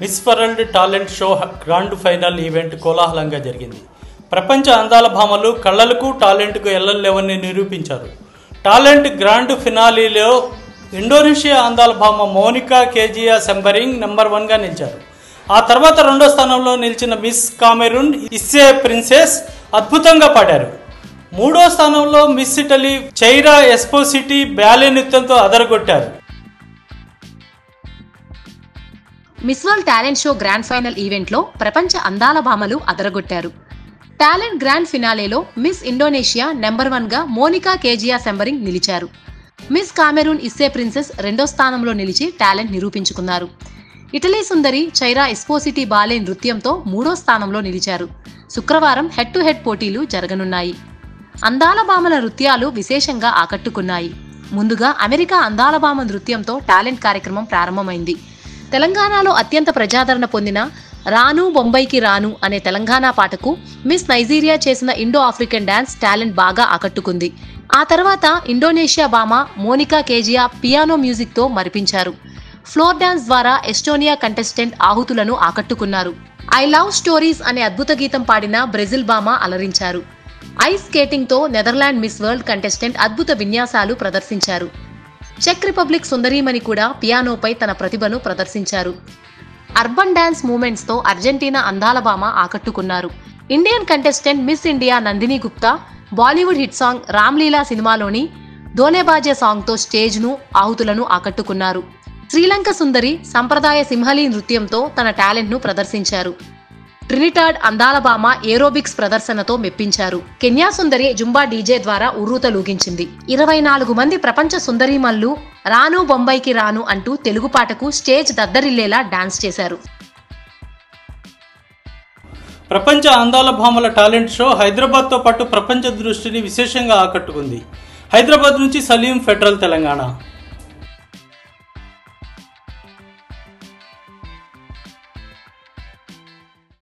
Miss world talent show grand final event కోలాహలంగా జరిగింది. ప్రపంచ అందాల భామలు కళ్ళలకు టాలెంట్కు ఎల్లలేవని నిరూపించారు. టాలెంట్ గ్రాండ్ ఫినాలీలో ఇండోనేషియా అందాల భామ మోనికా కేజియా సెంబరింగ్ నెంబర్ 1గా నిలిచారు. ఆ తర్వాత రెండో స్థానంలో నిలిచిన మిస్ కామెరూన్ ఇస్సే ప్రిన్సెస్ అద్భుతంగా పాడారు. మూడో స్థానంలో miss Italy Chiara Esposito ballet నృత్యంతో అదరగొట్టారు. Miss world talent show grand final ఈవెంట్లో ప్రపంచ అందాల భామలు అదరగొట్టారు. టాలెంట్ గ్రాండ్ ఫినాలేలో మిస్ ఇండోనేషియా నెంబర్ 1గా మోనికా కేజియా సెంబరింగ్ నిలిచారు. మిస్ కామెరూన్ ఇస్సే ప్రిన్సెస్ రెండో స్థానంలో నిలిచి టాలెంట్ నిరూపించుకున్నారు. ఇటలీ సుందరి చైరా ఎస్పోసిటీ బాలే నృత్యంతో మూడో స్థానంలో నిలిచారు. శుక్రవారం హెడ్ టు హెడ్ పోటీలు జరగనున్నాయి. అందాల భామల నృత్యాలు విశేషంగా ఆకట్టుకున్నాయి. ముందుగా అమెరికా అందాల భామ నృత్యంతో టాలెంట్ కార్యక్రమం ప్రారంభమైంది. తెలంగాణలో అత్యంత ప్రజాదరణ పొందిన రాను బొంబాయికి రాను అనే తెలంగాణ పాటకు మిస్ నైజీరియా చేసిన ఇండో ఆఫ్రికన్ డాన్స్ టాలెంట్ బాగా ఆకట్టుకుంది. ఆ తర్వాత ఇండోనేషియా భామ మోనికా కేజియా పియానో మ్యూజిక్తో మరిపించారు. ఫ్లోర్ డాన్స్ ద్వారా ఎస్టోనియా కంటెస్టెంట్ ఆహుతులను ఆకట్టుకున్నారు. ఐ లవ్ స్టోరీస్ అనే అద్భుత గీతం పాడిన బ్రెజిల్ భామ అలరించారు. ఐస్ స్కేటింగ్తో నెదర్లాండ్ మిస్ వరల్డ్ కంటెస్టెంట్ అద్భుత విన్యాసాలు ప్రదర్శించారు. చెక్ రిపబ్లిక్ సుందరీమణి కూడా పియానోపై తన ప్రతిభను ప్రదర్శించారు. అర్బన్ డాన్స్ మూమెంట్స్తో అర్జెంటీనా అందాల భామ ఆకట్టుకున్నారు. Indian contestant miss India Nandini Gupta Bollywood hit song Ramleela సినిమాలోని దోలేబాజే సాంగ్తో స్టేజ్ను ఆహుతులను ఆకట్టుకున్నారు. శ్రీలంక సుందరి సంప్రదాయ సింహళీ నృత్యంతో తన టాలెంట్ను ప్రదర్శించారు. ట్రినిటాడ్ అందాల భామ ఏరోబిక్స్ ప్రదర్శనతో మెప్పించారు. కెన్యా సుందరి జుంబా డీజే ద్వారా ఉర్రూతలూగించింది. 24 మంది ప్రపంచ సుందరీమణులు రాను బొంబాయికి రాను అంటూ తెలుగు పాటకు స్టేజ్ దద్దరిల్లేలా డాన్స్ చేశారు. ప్రపంచ అందాల భామల టాలెంట్ షో హైదరాబాద్తో పాటు ప్రపంచ దృష్టిని విశేషంగా ఆకట్టుకుంది. హైదరాబాద్ నుంచి సలీం, ఫెడరల్, తెలంగాణ.